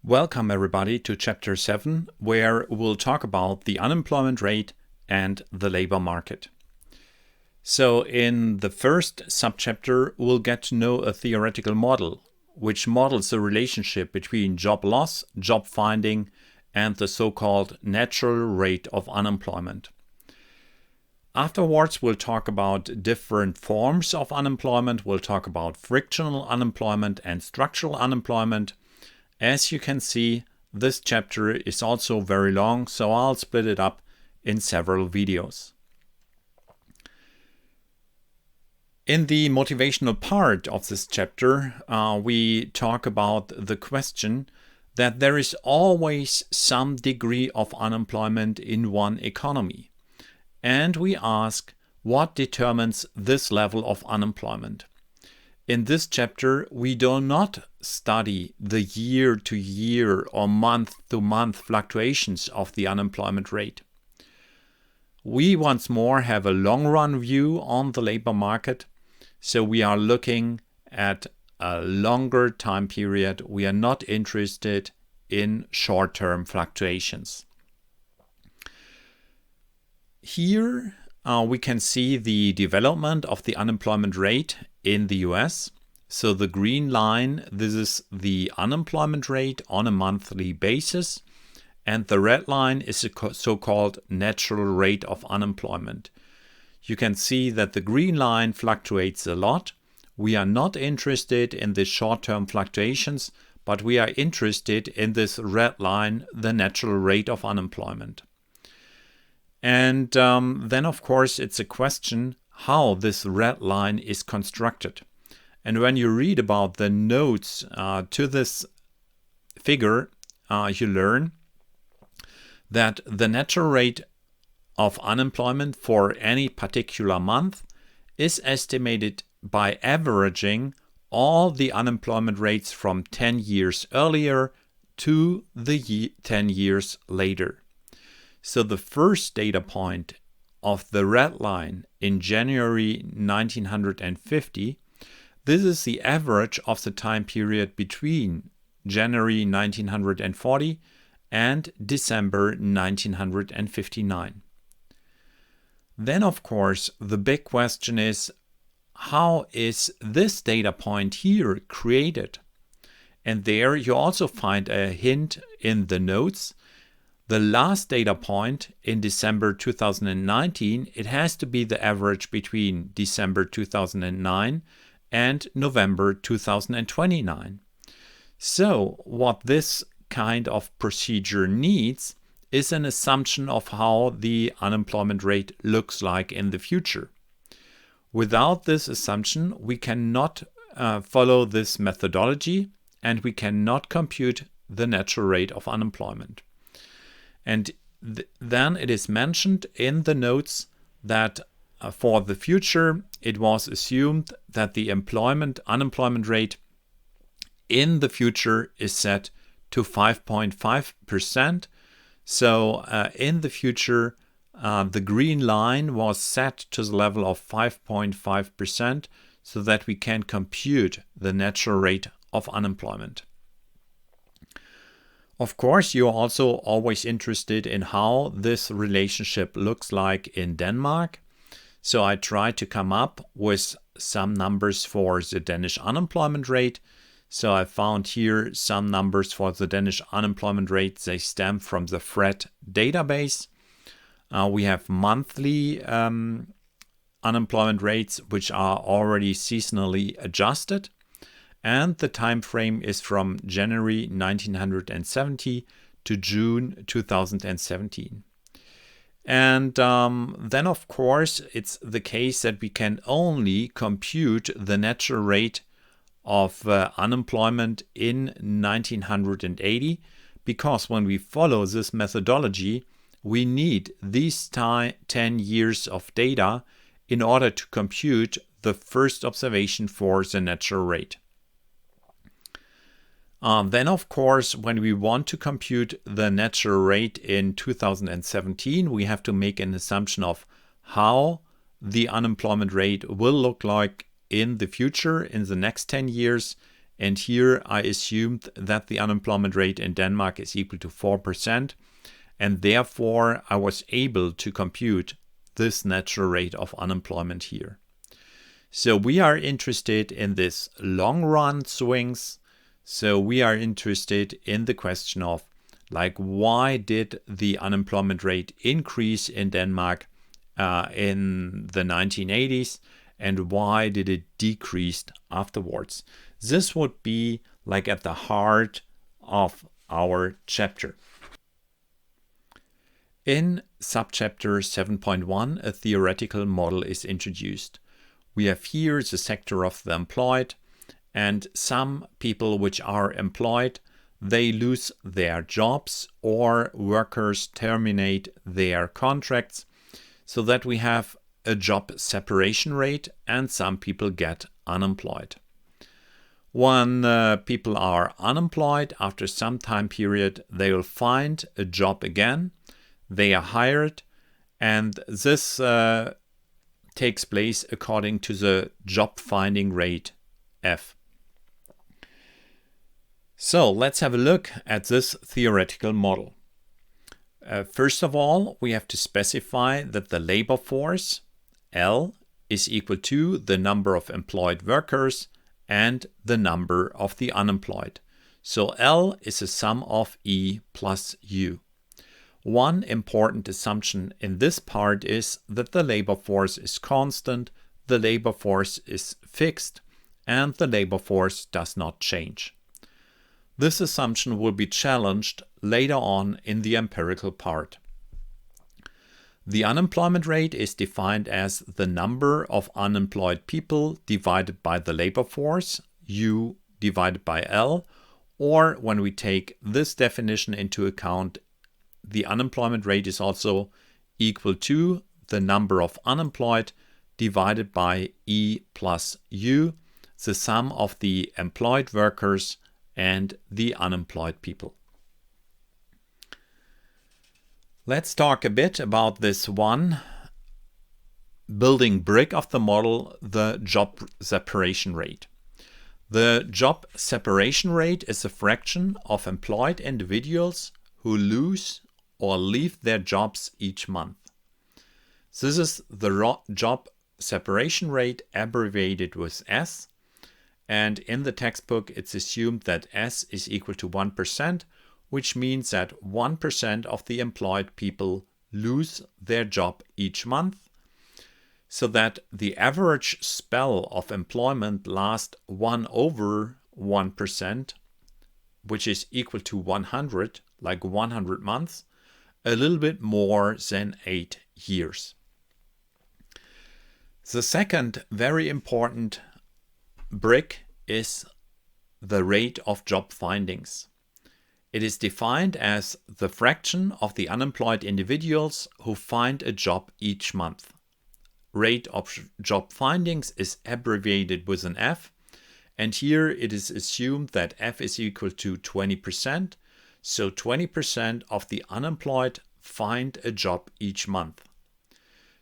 Welcome everybody to Chapter 7, where we'll talk about the unemployment rate and the labor market. So in the first subchapter, we'll get to know a theoretical model, which models the relationship between job loss, job finding, and the so-called natural rate of unemployment. Afterwards, we'll talk about different forms of unemployment. We'll talk about frictional unemployment and structural unemployment. As you can see, this chapter is also very long, so I'll split it up in several videos. In the motivational part of this chapter, we talk about the question that there is always some degree of unemployment in one economy. And we ask, what determines this level of unemployment? In this chapter, we do not study the year-to-year or month-to-month fluctuations of the unemployment rate. We once more have a long-run view on the labor market, so we are looking at a longer time period. We are not interested in short-term fluctuations. Here we can see the development of the unemployment rate in the US. So the green line, this is the unemployment rate on a monthly basis. And the red line is a so-called natural rate of unemployment. You can see that the green line fluctuates a lot. We are not interested in the short-term fluctuations, but we are interested in this red line, the natural rate of unemployment. And then, of course, it's a question how this red line is constructed. And when you read about the notes to this figure, you learn that the natural rate of unemployment for any particular month is estimated by averaging all the unemployment rates from 10 years earlier to the 10 years later. So the first data point of the red line in January 1950, this is the average of the time period between January 1940 and December 1959. Then, of course, the big question is, how is this data point here created? And there you also find a hint in the notes. The last data point in December 2019, it has to be the average between December 2009 and November 2029. So what this kind of procedure needs is an assumption of how the unemployment rate looks like in the future. Without this assumption, we cannot follow this methodology and we cannot compute the natural rate of unemployment. And then it is mentioned in the notes that for the future, it was assumed that the unemployment rate in the future is set to 5.5%. So in the future, the green line was set to the level of 5.5% so that we can compute the natural rate of unemployment. Of course, you're also always interested in how this relationship looks like in Denmark. So I tried to come up with some numbers for the Danish unemployment rate. So I found here some numbers for the Danish unemployment rate. They stem from the FRED database. We have monthly unemployment rates, which are already seasonally adjusted. And the time frame is from January 1970 to June 2017. And then, of course, it's the case that we can only compute the natural rate of unemployment in 1980, because when we follow this methodology, we need these 10 years of data in order to compute the first observation for the natural rate. Then, of course, when we want to compute the natural rate in 2017, we have to make an assumption of how the unemployment rate will look like in the future, in the next 10 years, And here I assumed that the unemployment rate in Denmark is equal to 4%. And therefore, I was able to compute this natural rate of unemployment here. So we are interested in this long run swings. So we are interested in the question of, like, why did the unemployment rate increase in Denmark in the 1980s, and why did it decrease afterwards? This would be like at the heart of our chapter. In subchapter 7.1, a theoretical model is introduced. We have here the sector of the employed, and some people which are employed, they lose their jobs or workers terminate their contracts, so that we have a job separation rate and some people get unemployed. When people are unemployed, after some time period, they will find a job again. They are hired, and this takes place according to the job finding rate F. So let's have a look at this theoretical model. First of all, we have to specify that the labor force, L, is equal to the number of employed workers and the number of the unemployed. So L is a sum of E plus U. One important assumption in this part is that the labor force is constant, the labor force is fixed, and the labor force does not change. This assumption will be challenged later on in the empirical part. The unemployment rate is defined as the number of unemployed people divided by the labor force, U divided by L, or when we take this definition into account, the unemployment rate is also equal to the number of unemployed divided by E plus U, the sum of the employed workers and the unemployed people. Let's talk a bit about this one building brick of the model, the job separation rate. The job separation rate is a fraction of employed individuals who lose or leave their jobs each month. This is the job separation rate abbreviated with S, and in the textbook it's assumed that S is equal to 1%, which means that 1% of the employed people lose their job each month, so that the average spell of employment lasts 1 over 1%, which is equal to 100, like 100 months, a little bit more than 8 years. The second very important brick is the rate of job findings. It is defined as the fraction of the unemployed individuals who find a job each month. Rate of job findings is abbreviated with an F, and here it is assumed that F is equal to 20%, so 20% of the unemployed find a job each month,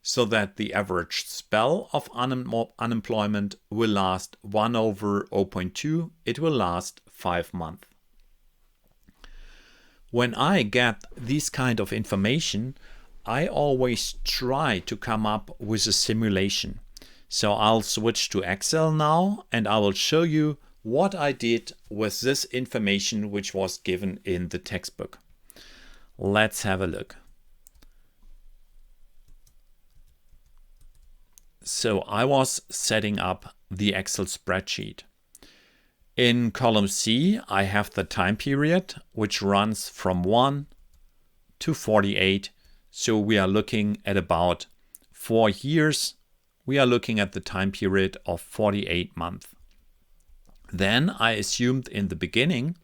so that the average spell of unemployment will last 1 over 0.2, it will last 5 months. When I get this kind of information, I always try to come up with a simulation. So I'll switch to Excel now, and I will show you what I did with this information which was given in the textbook. Let's have a look. So I was setting up the Excel spreadsheet. In column C, I have the time period, which runs from 1 to 48. So we are looking at about 4 years. We are looking at the time period of 48 months. Then I assumed in the beginning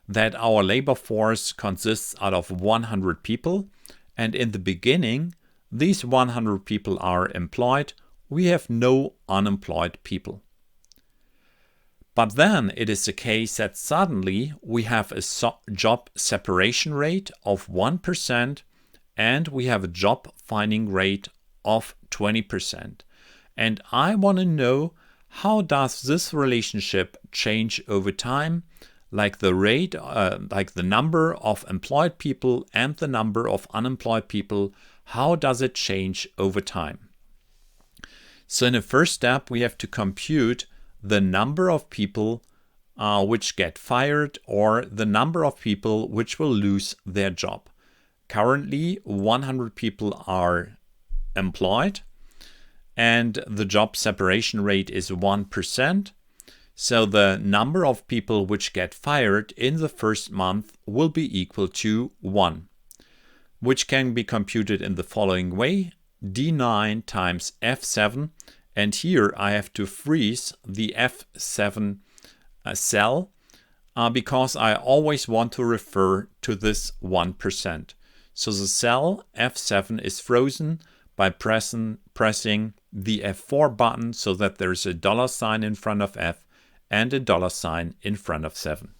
that our labor force consists out of 100 people. And in the beginning, these 100 people are employed. We have no unemployed people. But then it is the case that suddenly we have a job separation rate of 1% and we have a job finding rate of 20%. And I want to know how does this relationship change over time? Like the rate, like the number of employed people and the number of unemployed people, how does it change over time? So in the first step, we have to compute the number of people which get fired or the number of people which will lose their job. Currently, 100 people are employed and the job separation rate is 1%. So the number of people which get fired in the first month will be equal to 1, which can be computed in the following way: D9 times F7. And here I have to freeze the F7 cell because I always want to refer to this 1%. So the cell F7 is frozen by pressing the F4 button so that there's a $sign in front of F and a $sign in front of 7.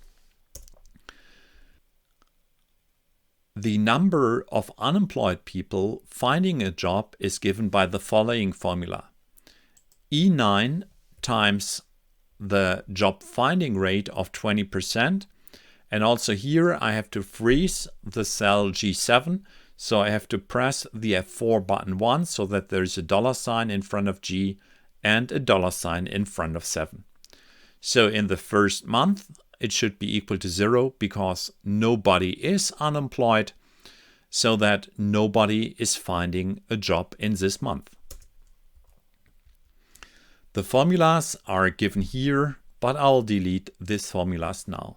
The number of unemployed people finding a job is given by the following formula. E9 times the job finding rate of 20%. And also here I have to freeze the cell G7. So I have to press the F4 button once so that there's a $sign in front of G and a $sign in front of 7. So in the first month, it should be equal to 0 because nobody is unemployed, so that nobody is finding a job in this month. The formulas are given here, but I'll delete these formulas now.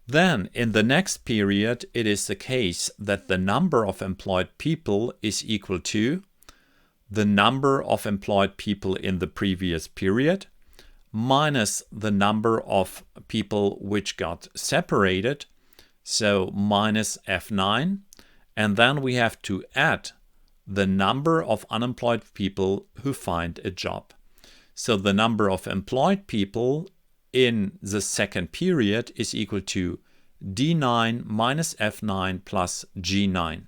Then in the next period, it is the case that the number of employed people is equal to the number of employed people in the previous period minus the number of people which got separated, so minus F9, and then we have to add the number of unemployed people who find a job. So the number of employed people in the second period is equal to D9 minus F9 plus G9.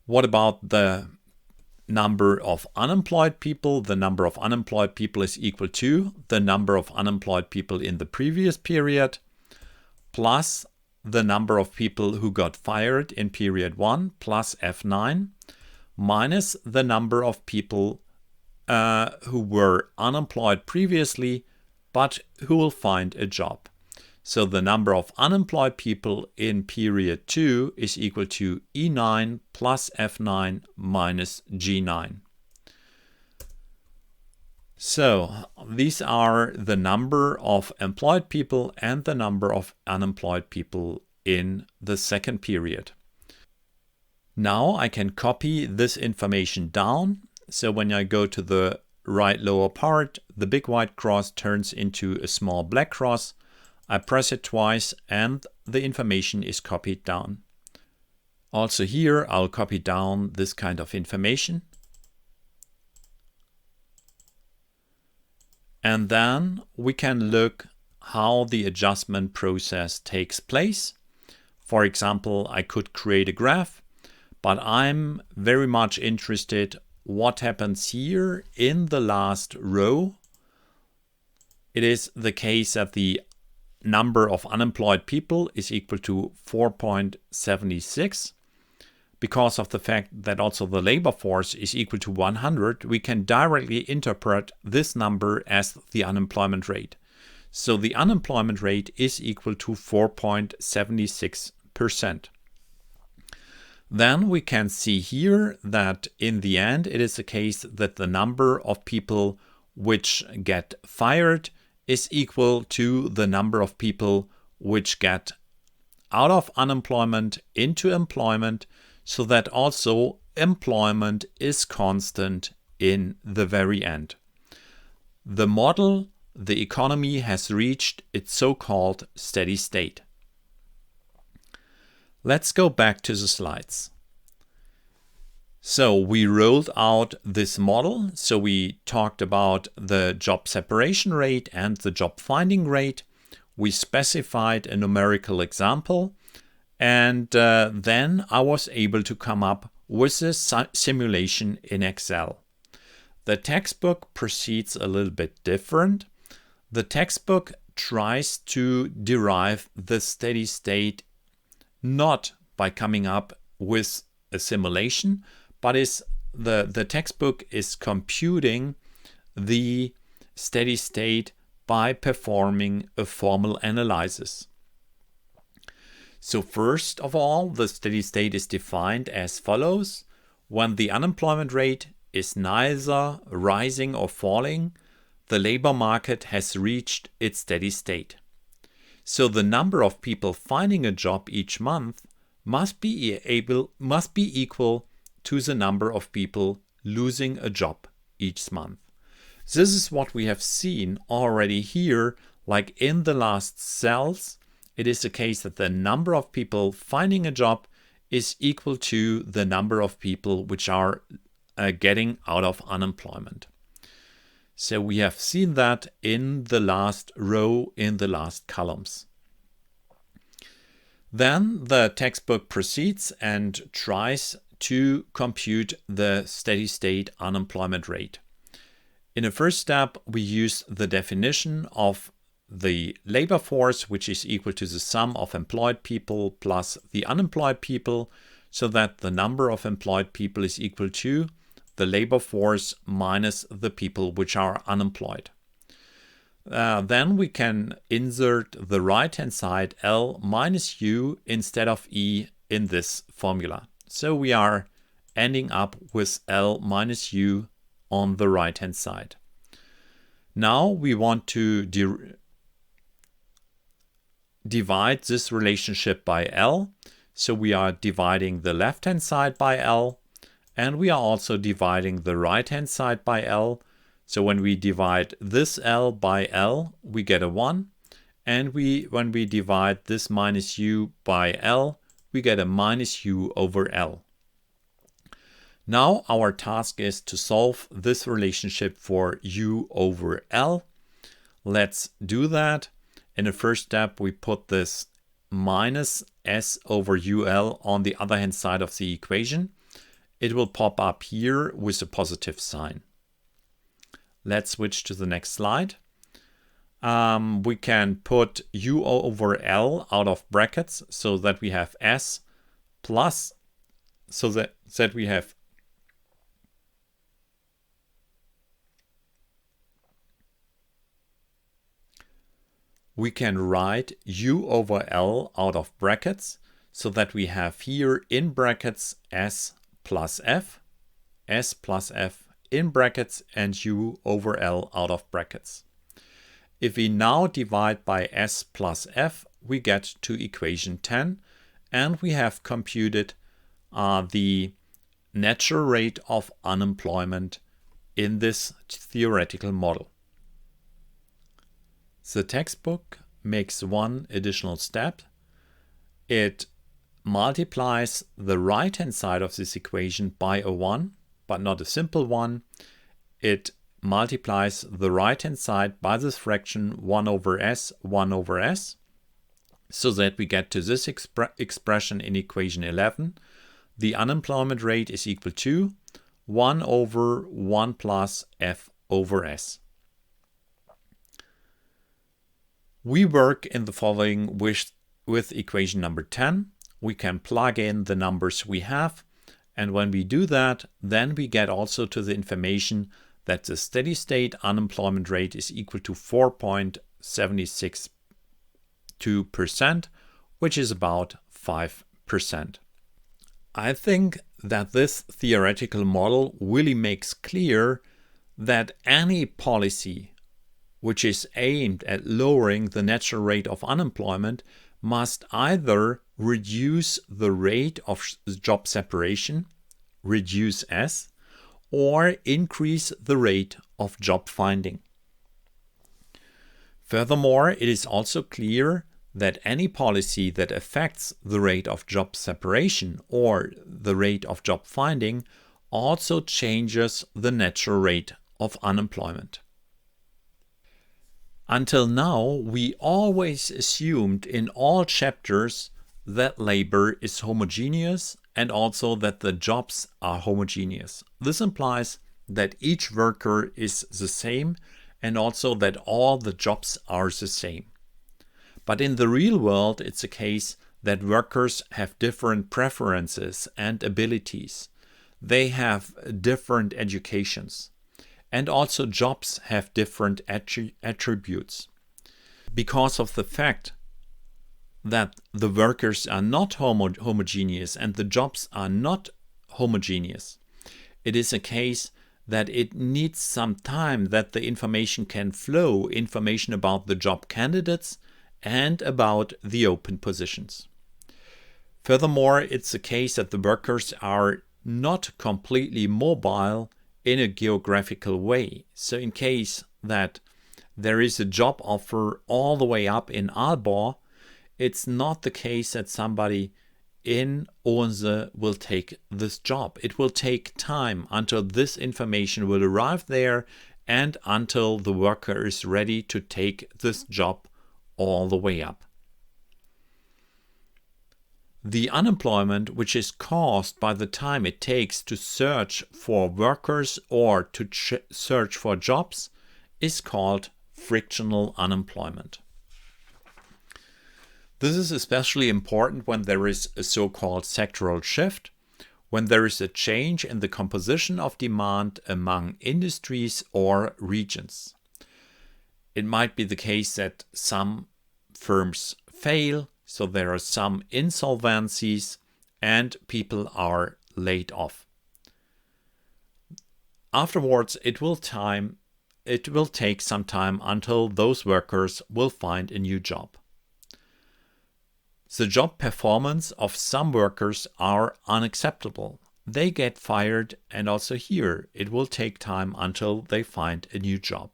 What about the number of unemployed people? The number of unemployed people is equal to the number of unemployed people in the previous period plus the number of people who got fired in period 1 plus F9 minus the number of people who were unemployed previously but who will find a job. So the number of unemployed people in period 2 is equal to E9 plus F9 minus G9. So these are the number of employed people and the number of unemployed people in the second period. Now I can copy this information down. So when I go to the right lower part, the big white cross turns into a small black cross. I press it twice and the information is copied down. Also here I'll copy down this kind of information. And then we can look how the adjustment process takes place. For example, I could create a graph, but I'm very much interested what happens here in the last row. It is the case that the number of unemployed people is equal to 4.76. Because of the fact that also the labor force is equal to 100, we can directly interpret this number as the unemployment rate. So the unemployment rate is equal to 4.76%. Then we can see here that in the end, it is the case that the number of people which get fired is equal to the number of people which get out of unemployment into employment, so that also employment is constant in the very end. The model, the economy has reached its so-called steady state. Let's go back to the slides. So we rolled out this model. So we talked about the job separation rate and the job finding rate. We specified a numerical example. And then I was able to come up with a simulation in Excel. The textbook proceeds a little bit different. The textbook tries to derive the steady state not by coming up with a simulation, but the textbook is computing the steady state by performing a formal analysis. So first of all, the steady state is defined as follows. When the unemployment rate is neither rising or falling, the labor market has reached its steady state. So the number of people finding a job each month must be equal to the number of people losing a job each month. This is what we have seen already here, like in the last cells. It is the case that the number of people finding a job is equal to the number of people which are getting out of unemployment. So we have seen that in the last row, in the last columns. Then the textbook proceeds and tries to compute the steady state unemployment rate. In the first step, we use the definition of the labor force, which is equal to the sum of employed people plus the unemployed people, so that the number of employed people is equal to the labor force minus the people which are unemployed. Then we can insert the right-hand side L minus U instead of E in this formula. So we are ending up with L minus U on the right-hand side. Now we want to divide this relationship by L. So we are dividing the left-hand side by L, and we are also dividing the right-hand side by L. So when we divide this L by L, we get a 1. And when we divide this minus U by L, we get a minus U over L. Now our task is to solve this relationship for U over L. Let's do that. In the first step, we put this minus S over UL on the other hand side of the equation. It will pop up here with a positive sign. Let's switch to the next slide. We can put U over L out of brackets so that we have S plus, so that we have we can write U over L out of brackets so that we have here in brackets S plus F in brackets and U over L out of brackets. If we now divide by S plus F, we get to equation 10, and we have computed the natural rate of unemployment in this theoretical model. The textbook makes one additional step. It multiplies the right-hand side of this equation by a 1, but not a simple 1. It multiplies the right-hand side by this fraction 1 over S, so that we get to this expression in equation 11. The unemployment rate is equal to 1 over 1 plus F over S. We work in the following with equation number 10. We can plug in the numbers we have, and when we do that, then we get also to the information that the steady state unemployment rate is equal to 4.762%, which is about 5%. I think that this theoretical model really makes clear that any policy which is aimed at lowering the natural rate of unemployment must either reduce the rate of job separation, reduce S, or increase the rate of job finding. Furthermore, it is also clear that any policy that affects the rate of job separation or the rate of job finding also changes the natural rate of unemployment. Until now, we always assumed in all chapters that labor is homogeneous and also that the jobs are homogeneous. This implies that each worker is the same and also that all the jobs are the same. But in the real world, it's a case that workers have different preferences and abilities. They have different educations. And also jobs have different attributes. Because of the fact that the workers are not homogeneous and the jobs are not homogeneous, it is a case that it needs some time that the information can flow, information about the job candidates and about the open positions. Furthermore, it's a case that the workers are not completely mobile in a geographical way. So in case that there is a job offer all the way up in Aalborg, it's not the case that somebody in Odense will take this job. It will take time until this information will arrive there and until the worker is ready to take this job all the way up. The unemployment which is caused by the time it takes to search for workers or to search for jobs is called frictional unemployment. This is especially important when there is a so-called sectoral shift, when there is a change in the composition of demand among industries or regions. It might be the case that some firms fail, so there are some insolvencies and people are laid off. Afterwards, it will take some time until those workers will find a new job. The job performance of some workers are unacceptable. They get fired, and also here it will take time until they find a new job.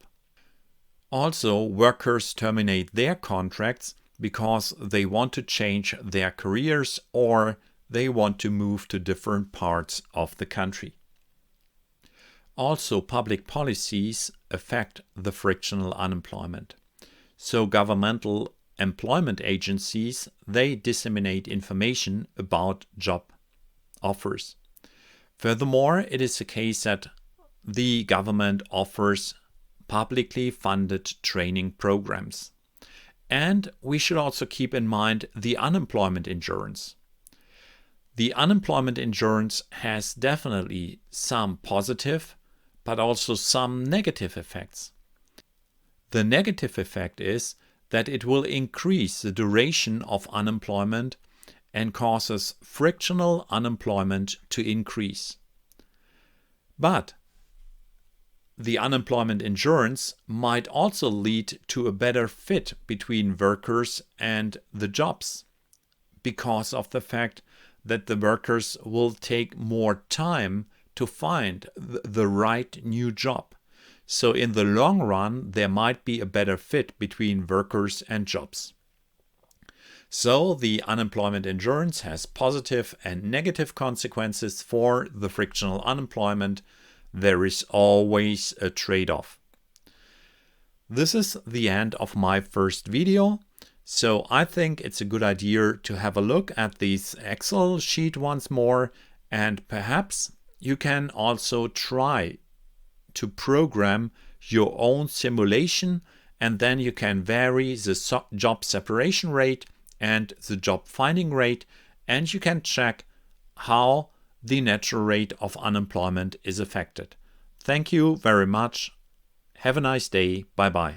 Also, workers terminate their contracts because they want to change their careers or they want to move to different parts of the country. Also, public policies affect the frictional unemployment. So governmental employment agencies, they disseminate information about job offers. Furthermore, it is the case that the government offers publicly funded training programs. And we should also keep in mind the unemployment insurance. The unemployment insurance has definitely some positive, but also some negative effects. The negative effect is that it will increase the duration of unemployment and causes frictional unemployment to increase. But the unemployment insurance might also lead to a better fit between workers and the jobs because of the fact that the workers will take more time to find the right new job. So in the long run, there might be a better fit between workers and jobs. So the unemployment insurance has positive and negative consequences for the frictional unemployment. There is always a trade-off. This is the end of my first video. So I think it's a good idea to have a look at this Excel sheet once more, and perhaps you can also try to program your own simulation, and then you can vary the job separation rate and the job finding rate, and you can check how the natural rate of unemployment is affected. Thank you very much. Have a nice day. Bye-bye.